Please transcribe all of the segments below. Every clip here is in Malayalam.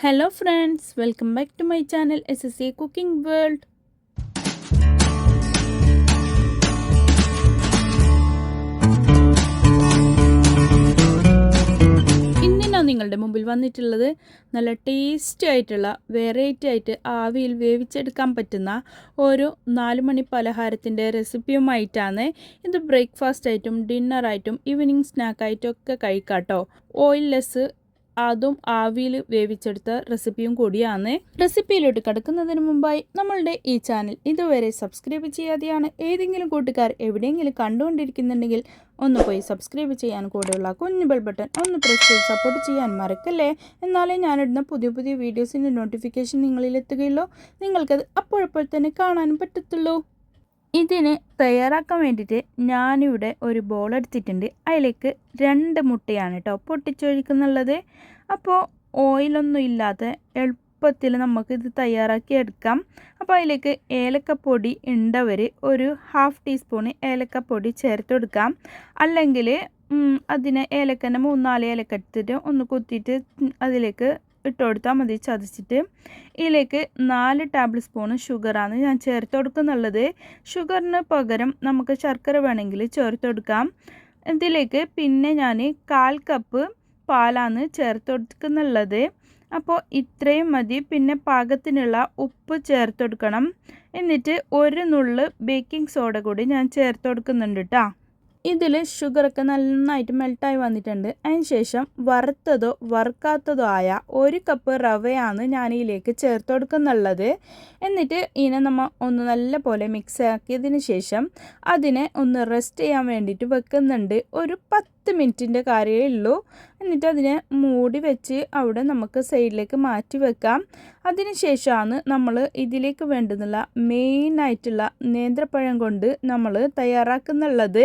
Hello friends, welcome back to my channel SSA Cooking World. ഇന്ന് ഞാൻ നിങ്ങളുടെ മുമ്പിൽ വന്നിട്ടുള്ളത് നല്ല ടേസ്റ്റി ആയിട്ടുള്ള വെറൈറ്റി ആയിട്ട് ആവിയിൽ വേവിച്ചെടുക്കാൻ പറ്റുന്ന ഒരു 4 മണി പലഹാരത്തിൻ്റെ റെസിപ്പിയുമായിട്ടാണ്. ഇത് ബ്രേക്ക്ഫാസ്റ്റ് ആയിട്ടും ഡിന്നറായിട്ടും ഈവനിങ് സ്നാക്കായിട്ടും ഒക്കെ കഴിക്കാട്ടോ. ഓയിൽലെസ് അതും ആവിയിൽ വേവിച്ചെടുത്ത റെസിപ്പിയും കൂടിയാണ്. റെസിപ്പിയിലോട്ട് കിടക്കുന്നതിന് മുമ്പായി നമ്മളുടെ ഈ ചാനൽ ഇതുവരെ സബ്സ്ക്രൈബ് ചെയ്യാതെയാണ് ഏതെങ്കിലും കൂട്ടുകാർ എവിടെയെങ്കിലും കണ്ടുകൊണ്ടിരിക്കുന്നുണ്ടെങ്കിൽ ഒന്ന് പോയി സബ്സ്ക്രൈബ് ചെയ്യാൻ കൂടെയുള്ള കുഞ്ഞു ബെൽ ബട്ടൺ ഒന്ന് പ്രസ് ചെയ്ത് സപ്പോർട്ട് ചെയ്യാൻ മറക്കല്ലേ. എന്നാലേ ഞാനിടുന്ന പുതിയ പുതിയ വീഡിയോസിൻ്റെ നോട്ടിഫിക്കേഷൻ നിങ്ങളിൽ എത്തുകയുള്ളൂ, നിങ്ങൾക്കത് അപ്പോഴപ്പോൾ തന്നെ കാണാനും പറ്റത്തുള്ളൂ. ഇതിന് തയ്യാറാക്കാൻ വേണ്ടിയിട്ട് ഞാനിവിടെ ഒരു ബോൾ എടുത്തിട്ടുണ്ട്. അതിലേക്ക് 2 മുട്ടയാണ് കേട്ടോ പൊട്ടിച്ചൊഴിക്കുന്നുള്ളത്. അപ്പോൾ ഓയിലൊന്നും ഇല്ലാതെ എളുപ്പത്തിൽ നമുക്കിത് തയ്യാറാക്കി എടുക്കാം. അപ്പോൾ അതിലേക്ക് ഏലക്കപ്പൊടി ഉണ്ടവർ ഒരു 1/2 ടീസ്പൂൺ ഏലക്കപ്പൊടി ചേർത്ത് കൊടുക്കാം. അല്ലെങ്കിൽ അതിനെ ഏലക്കൻ്റെ 3-4 ഏലക്ക എടുത്തിട്ട് ഒന്ന് കുത്തിയിട്ട് അതിലേക്ക് ഇട്ട് കൊടുത്താൽ മതി ചതച്ചിട്ട്. ഇതിലേക്ക് 4 ടേബിൾ സ്പൂൺ ഷുഗറാണ് ഞാൻ ചേർത്ത് കൊടുക്കുന്നുള്ളത്. ഷുഗറിന് പകരം നമുക്ക് ശർക്കര വേണമെങ്കിൽ ചേർത്ത് കൊടുക്കാം. ഇതിലേക്ക് പിന്നെ ഞാൻ 1/4 കപ്പ് പാലാണ് ചേർത്ത് കൊടുക്കുന്നുള്ളത്. അപ്പോൾ ഇത്രയും മതി. പിന്നെ പാകത്തിനുള്ള ഉപ്പ് ചേർത്ത് കൊടുക്കണം. എന്നിട്ട് 1 നുള്ള് ബേക്കിംഗ് സോഡ കൂടി ഞാൻ ചേർത്ത് കൊടുക്കുന്നുണ്ട് കേട്ടോ. ഇതിൽ ഷുഗറൊക്കെ നന്നായിട്ട് മെൽട്ടായി വന്നിട്ടുണ്ട്. അതിന് ശേഷം വറുത്തതോ വറുക്കാത്തതോ ആയ 1 കപ്പ് റവയാണ് ഞാൻ ഇതിലേക്ക് ചേർത്ത് കൊടുക്കുന്നുള്ളത്. എന്നിട്ട് ഇതിനെ നമ്മൾ ഒന്ന് നല്ല പോലെ മിക്സ് ആക്കിയതിന് ശേഷം അതിനെ ഒന്ന് റെസ്റ്റ് ചെയ്യാൻ വേണ്ടിയിട്ട് വെക്കുന്നുണ്ട്. ഒരു 10 മിനിറ്റിൻ്റെ കാര്യമേ ഉള്ളൂ. എന്നിട്ട് അതിനെ മൂടി വെച്ച് അവിടെ നമുക്ക് സൈഡിലേക്ക് മാറ്റി വെക്കാം. അതിന് ശേഷമാണ് നമ്മൾ ഇതിലേക്ക് വേണ്ടുന്നുള്ള മെയിനായിട്ടുള്ള നേന്ത്രപ്പഴം കൊണ്ട് നമ്മൾ തയ്യാറാക്കുന്നുള്ളത്.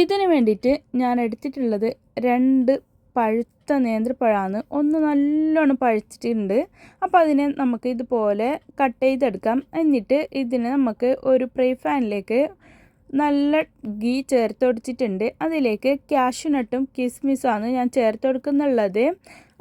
ഇതിന് വേണ്ടിയിട്ട് ഞാൻ എടുത്തിട്ടുള്ളത് 2 പഴുത്ത നേന്ത്രപ്പഴമാണ്. ഒന്ന് നല്ലോണം പഴുത്തിട്ടുണ്ട്. അപ്പോൾ അതിനെ നമുക്ക് ഇതുപോലെ കട്ട് ചെയ്തെടുക്കാം. എന്നിട്ട് ഇതിനെ നമുക്ക് ഒരു ഫ്രൈ പാനിലേക്ക് നല്ല ഗീ ചേർത്ത് കൊടുത്തിട്ടുണ്ട്. അതിലേക്ക് കാഷ്യൂനട്ടും കിസ്മിസാണ് ഞാൻ ചേർത്ത് കൊടുക്കുന്നുള്ളത്.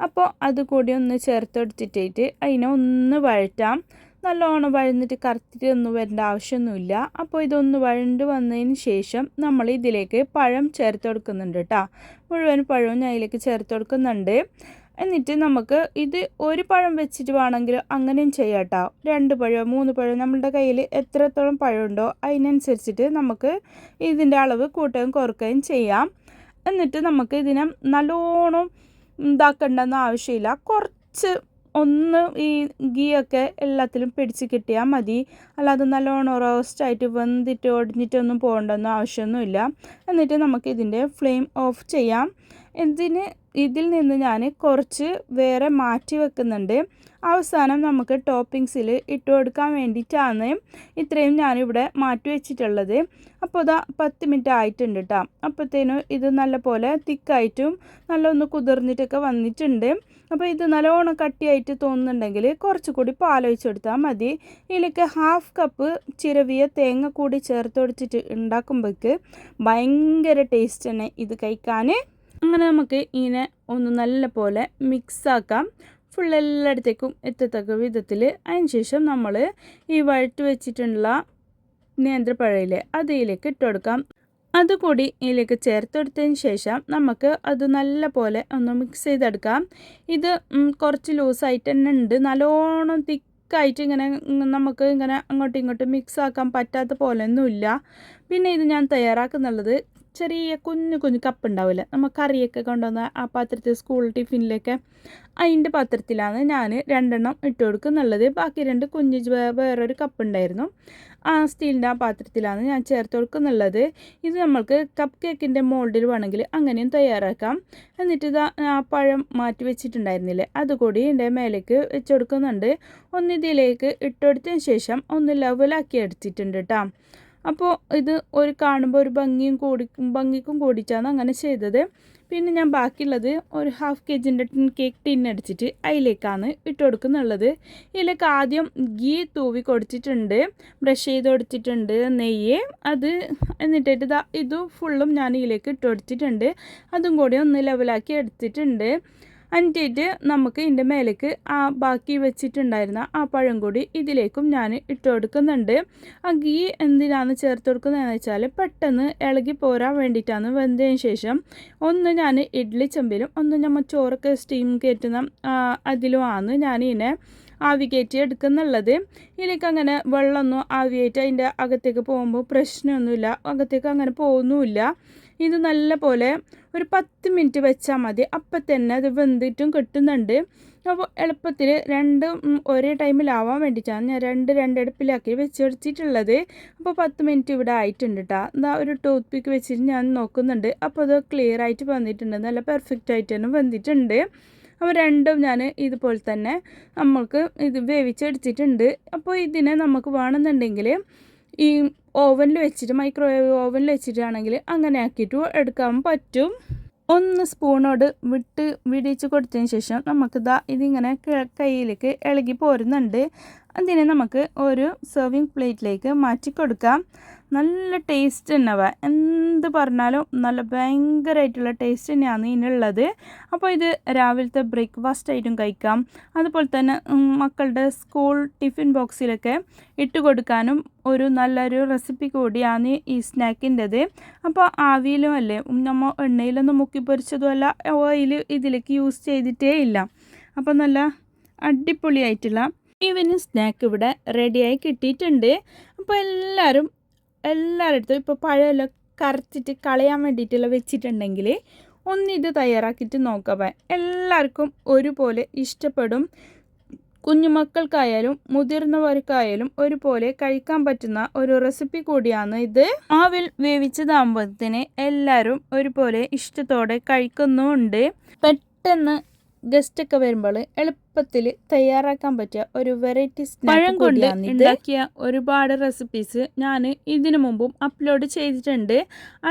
അപ്പോൾ അതുകൂടി ഒന്ന് ചേർത്ത് കൊടുത്തിട്ട് അതിനെ ഒന്ന് വഴറ്റാം. നല്ലോണം വഴന്നിട്ട് കറുത്തിട്ടൊന്നും വരേണ്ട ആവശ്യമൊന്നുമില്ല. അപ്പോൾ ഇതൊന്ന് വഴണ്ട് വന്നതിന് ശേഷം നമ്മൾ ഇതിലേക്ക് പഴം ചേർത്ത് കൊടുക്കുന്നുണ്ട് കേട്ടോ. മുഴുവൻ പഴവും ഞാൻ ഇതിലേക്ക് ചേർത്ത് കൊടുക്കുന്നുണ്ട്. എന്നിട്ട് നമുക്ക് ഇത് 1 പഴം വെച്ചിട്ട് വേണമെങ്കിൽ അങ്ങനെയും ചെയ്യാം കേട്ടോ. 2 പഴമോ 3 പഴം നമ്മളുടെ കയ്യിൽ എത്രത്തോളം പഴമുണ്ടോ അതിനനുസരിച്ചിട്ട് നമുക്ക് ഇതിൻ്റെ അളവ് കൂട്ടുകയും കുറയ്ക്കുകയും ചെയ്യാം. എന്നിട്ട് നമുക്ക് ഇതിനെ നല്ലോണം ഇതാക്കേണ്ടെന്ന് ആവശ്യമില്ല. കുറച്ച് ഒന്ന് ഈ ഗീയൊക്കെ എല്ലാത്തിലും പിടിച്ച് കിട്ടിയാൽ മതി. അല്ലാതെ നല്ലോണം റോസ്റ്റായിട്ട് വെന്തിട്ട് ഒടിഞ്ഞിട്ടൊന്നും പോകേണ്ടെന്നും ആവശ്യമൊന്നുമില്ല. എന്നിട്ട് നമുക്ക് ഇതിൻ്റെ ഫ്ലെയിം ഓഫ് ചെയ്യാം. ഇതിൽ നിന്ന് ഞാൻ കുറച്ച് വേറെ മാറ്റി വെക്കുന്നുണ്ട്. അവസാനം നമുക്ക് ടോപ്പിങ്സിൽ ഇട്ട് കൊടുക്കാൻ വേണ്ടിയിട്ടാണ് ഇത്രയും ഞാനിവിടെ മാറ്റി വെച്ചിട്ടുള്ളത്. അപ്പോൾ ഇതാ 10 മിനിറ്റ് ആയിട്ടുണ്ട് കേട്ടോ. അപ്പോഴത്തേനും ഇത് നല്ലപോലെ തിക്കായിട്ടും നല്ല ഒന്ന് കുതിർന്നിട്ടൊക്കെ വന്നിട്ടുണ്ട്. അപ്പോൾ ഇത് നല്ലോണം കട്ടിയായിട്ട് തോന്നുന്നുണ്ടെങ്കിൽ കുറച്ചുകൂടി പാലൊഴിച്ച് കൊടുത്താൽ മതി. ഇതിലേക്ക് 1/2 കപ്പ് ചിരവിയ തേങ്ങ കൂടി ചേർത്ത് കൊടുത്തിട്ട് ഉണ്ടാക്കുമ്പോഴേക്ക് ഭയങ്കര ടേസ്റ്റ് തന്നെ ഇത് കഴിക്കാൻ. അങ്ങനെ നമുക്ക് ഇതിനെ ഒന്ന് നല്ല പോലെ മിക്സാക്കാം, ഫുൾ എല്ലായിടത്തേക്കും എത്തത്തക്ക വിധത്തിൽ. അതിന് ശേഷം നമ്മൾ ഈ വഴറ്റ് വെച്ചിട്ടുള്ള നേന്ത്രപ്പഴയിലെ അതിലേക്ക് ഇട്ട് കൊടുക്കാം. അതുകൂടി ഇതിലേക്ക് ചേർത്ത് കൊടുത്തതിന് ശേഷം നമുക്ക് അത് നല്ല പോലെ ഒന്ന് മിക്സ് ചെയ്തെടുക്കാം. ഇത് കുറച്ച് ലൂസായിട്ട് തന്നെ ഉണ്ട്. നല്ലോണം തിക്കായിട്ട് ഇങ്ങനെ നമുക്ക് ഇങ്ങനെ അങ്ങോട്ടും ഇങ്ങോട്ടും മിക്സ് ആക്കാൻ പറ്റാത്ത പോലെയൊന്നുമില്ല. പിന്നെ ഇത് ഞാൻ തയ്യാറാക്കുന്നുള്ളത് ചെറിയ കുഞ്ഞു കുഞ്ഞു കപ്പ് ഉണ്ടാവില്ല, നമ്മൾ കറിയൊക്കെ കൊണ്ടുവന്ന ആ പാത്രത്തിൽ സ്കൂൾ ടിഫിനിലൊക്കെ അതിൻ്റെ പാത്രത്തിലാണ് ഞാൻ 2 എണ്ണം ഇട്ട് കൊടുക്കുന്നുള്ളത്. ബാക്കി 2 കുഞ്ഞ് വേറൊരു കപ്പ് ഉണ്ടായിരുന്നു, ആ സ്റ്റീലിൻ്റെ ആ പാത്രത്തിലാണ് ഞാൻ ചേർത്ത് കൊടുക്കുന്നുള്ളത്. ഇത് നമ്മൾക്ക് കപ്പ് കേക്കിൻ്റെ മോൾഡിൽ വേണമെങ്കിൽ അങ്ങനെയും തയ്യാറാക്കാം. എന്നിട്ട് ഇത് ആ പഴം മാറ്റി വെച്ചിട്ടുണ്ടായിരുന്നില്ലേ അതുകൂടി ഇതിൻ്റെ മേലേക്ക് വെച്ച് കൊടുക്കുന്നുണ്ട്. ഒന്ന് ഇതിലേക്ക് ഇട്ട് കൊടുത്തതിന് ശേഷം ഒന്ന് ലെവലാക്കി എടുത്തിട്ടുണ്ട് കേട്ടോ. അപ്പോൾ ഇത് ഒരു കാണുമ്പോൾ ഒരു ഭംഗിക്കും കൂടിയിട്ടാണ് അങ്ങനെ ചെയ്തത്. പിന്നെ ഞാൻ ബാക്കിയുള്ളത് ഒരു 1/2 kg കേക്ക് ടിന്നടിച്ചിട്ട് അതിലേക്കാണ് ഇട്ട് കൊടുക്കുന്നുള്ളത്. ഇതിലേക്ക് ആദ്യം ഗീ തൂവി കൊടുത്തിട്ടുണ്ട്, ബ്രഷ് ചെയ്ത് കൊടുത്തിട്ടുണ്ട് നെയ്യ്. എന്നിട്ടിട്ട് ഇത് ഫുള്ളും ഞാൻ ഇതിലേക്ക് ഇട്ട് കൊടുത്തിട്ടുണ്ട്. അതും കൂടി ഒന്ന് ലെവലാക്കി എടുത്തിട്ടുണ്ട്. എന്നിട്ട് നമുക്ക് ഇതിൻ്റെ മേലേക്ക് ആ ബാക്കി വെച്ചിട്ടുണ്ടായിരുന്ന ആ പഴം കൂടി ഇതിലേക്കും ഞാൻ ഇട്ട് കൊടുക്കുന്നുണ്ട്. ആ ഗീ എന്തിനാണ് ചേർത്ത് കൊടുക്കുന്നതെന്ന് വെച്ചാൽ പെട്ടെന്ന് ഇളകി പോരാൻ വേണ്ടിയിട്ടാണ്. വെന്തതിന് ശേഷം ഒന്ന് ഞാൻ ഇഡ്ഡലി ചെമ്പിലും ഒന്ന് നമ്മൾ ചോറൊക്കെ സ്റ്റീം കയറ്റുന്ന അതിലുമാണ് ഞാനിതിനെ ആവി കയറ്റി എടുക്കുന്നുള്ളത്. ഇതിലേക്ക് അങ്ങനെ വെള്ളമൊന്നും ആവിയായിട്ട് അതിൻ്റെ അകത്തേക്ക് പോകുമ്പോൾ പ്രശ്നമൊന്നുമില്ല, അകത്തേക്ക് അങ്ങനെ പോകുന്നുമില്ല. ഇത് നല്ല പോലെ ഒരു 10 മിനിറ്റ് വെച്ചാൽ മതി, അപ്പം തന്നെ അത് വെന്തിട്ടും കിട്ടുന്നുണ്ട്. അപ്പോൾ എളുപ്പത്തിൽ രണ്ടും ഒരേ ടൈമിലാവാൻ വേണ്ടിയിട്ടാണ് ഞാൻ രണ്ടടുപ്പിലാക്കി വെച്ചെടുത്തിട്ടുള്ളത്. അപ്പോൾ 10 മിനിറ്റ് ഇവിടെ ആയിട്ടുണ്ട് കേട്ടോ. എന്താ ഒരു ടൂത്ത് പിക്ക് വെച്ചിട്ട് ഞാൻ നോക്കുന്നുണ്ട്. അപ്പോൾ അത് ക്ലിയർ ആയിട്ട് വന്നിട്ടുണ്ട്, നല്ല പെർഫെക്റ്റ് ആയിട്ട് തന്നെ വന്നിട്ടുണ്ട്. അപ്പോൾ രണ്ടും ഞാൻ ഇതുപോലെ തന്നെ നമ്മൾക്ക് ഇത് വേവിച്ചെടുത്തിട്ടുണ്ട്. അപ്പോൾ ഇതിനെ നമുക്ക് വേണമെന്നുണ്ടെങ്കിൽ ഈ ഓവനിൽ വെച്ചിട്ട് മൈക്രോവേവ് ഓവനിൽ വെച്ചിട്ടാണെങ്കിൽ അങ്ങനെ ആക്കിയിട്ട് എടുക്കാൻ പറ്റും. 1 സ്പൂണോട് വിടിച്ച് കൊടുത്തതിന് ശേഷം നമുക്കിതാ ഇതിങ്ങനെ കയ്യിലേക്ക് ഇളകി പോരുന്നുണ്ട്. അതിനെ നമുക്ക് ഒരു സെർവിങ് പ്ലേറ്റിലേക്ക് മാറ്റി കൊടുക്കാം. നല്ല ടേസ്റ്റ് തന്നെവ, എന്ത് പറഞ്ഞാലും നല്ല ഭയങ്കരമായിട്ടുള്ള ടേസ്റ്റ് തന്നെയാണ് ഇതിനുള്ളത്. അപ്പോൾ ഇത് രാവിലത്തെ ബ്രേക്ക്ഫാസ്റ്റ് ആയിട്ടും കഴിക്കാം, അതുപോലെ തന്നെ മക്കളുടെ സ്കൂൾ ടിഫിൻ ബോക്സിലൊക്കെ ഇട്ട് കൊടുക്കാനും ഒരു നല്ലൊരു റെസിപ്പി കൂടിയാണ് ഈ സ്നാക്കിൻ്റെത്. അപ്പോൾ ആവിയിലും അല്ലേ, നമ്മൾ എണ്ണയിലൊന്നും മുക്കി പൊരിച്ചതുമല്ല, ഓയിൽ ഇതിലേക്ക് യൂസ് ചെയ്തിട്ടേ ഇല്ല. അപ്പോൾ നല്ല അടിപൊളിയായിട്ടുള്ള ഈവനിങ് സ്നാക്ക് ഇവിടെ റെഡിയായി കിട്ടിയിട്ടുണ്ട്. അപ്പോൾ എല്ലാവരുടെ അടുത്തും ഇപ്പോൾ പഴമെല്ലാം കറച്ചിട്ട് കളയാൻ വേണ്ടിയിട്ടുള്ള വെച്ചിട്ടുണ്ടെങ്കിൽ ഒന്നിത് തയ്യാറാക്കിയിട്ട് നോക്കാം, എല്ലാവർക്കും ഒരുപോലെ ഇഷ്ടപ്പെടും. കുഞ്ഞുമക്കൾക്കായാലും മുതിർന്നവർക്കായാലും ഒരുപോലെ കഴിക്കാൻ പറ്റുന്ന ഒരു റെസിപ്പി കൂടിയാണ് ഇത്. ആവിൽ വേവിച്ചതാകുമ്പോഴത്തേന് എല്ലാവരും ഒരുപോലെ ഇഷ്ടത്തോടെ കഴിക്കുന്നുമുണ്ട്. പെട്ടെന്ന് ഗസ്റ്റൊക്കെ വരുമ്പോൾ എളുപ്പത്തിൽ തയ്യാറാക്കാൻ പറ്റിയ ഒരു വെറൈറ്റി സ്നാക്ക് കൊണ്ട് ഉണ്ടാക്കിയ ഒരുപാട് റെസിപ്പീസ് ഞാൻ ഇതിനു മുമ്പും അപ്ലോഡ് ചെയ്തിട്ടുണ്ട്.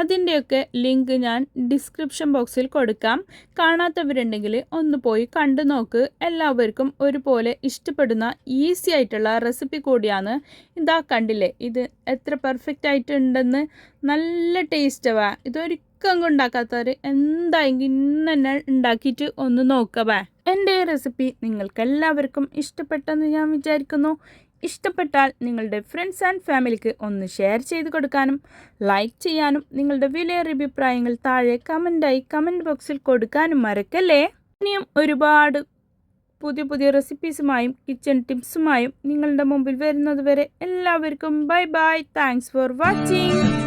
അതിൻ്റെയൊക്കെ ലിങ്ക് ഞാൻ ഡിസ്ക്രിപ്ഷൻ ബോക്സിൽ കൊടുക്കാം. കാണാത്തവരുണ്ടെങ്കിൽ ഒന്ന് പോയി കണ്ടു നോക്ക്. എല്ലാവർക്കും ഒരുപോലെ ഇഷ്ടപ്പെടുന്ന ഈസി ആയിട്ടുള്ള റെസിപ്പി കൂടിയാണ്. ഇതാ കണ്ടില്ലേ, ഇത് എത്ര പെർഫെക്റ്റ് ആയിട്ടുണ്ടെന്ന്. നല്ല ടേസ്റ്റാവാ. ഇതൊരിക്കലും ഉണ്ടാക്കാത്തവർ എന്തായെങ്കിലും ഇന്ന് തന്നെ ഉണ്ടാക്കിയിട്ട് ഒന്ന് നോക്കവേ. എൻ്റെ ഈ റെസിപ്പി നിങ്ങൾക്ക് എല്ലാവർക്കും ഇഷ്ടപ്പെട്ടെന്ന് ഞാൻ വിചാരിക്കുന്നു. ഇഷ്ടപ്പെട്ടാൽ നിങ്ങളുടെ ഫ്രണ്ട്സ് ആൻഡ് ഫാമിലിക്ക് ഒന്ന് ഷെയർ ചെയ്ത് കൊടുക്കാനും ലൈക്ക് ചെയ്യാനും നിങ്ങളുടെ വിലയേറിയ അഭിപ്രായങ്ങൾ താഴെ കമൻറ്റ് ബോക്സിൽ കൊടുക്കാനും മറക്കല്ലേ. ഇനിയും ഒരുപാട് പുതിയ റെസിപ്പീസുമായും കിച്ചൺ ടിപ്സുമായും നിങ്ങളുടെ മുമ്പിൽ വരുന്നത് വരെ എല്ലാവർക്കും ബൈ. Thanks for watching.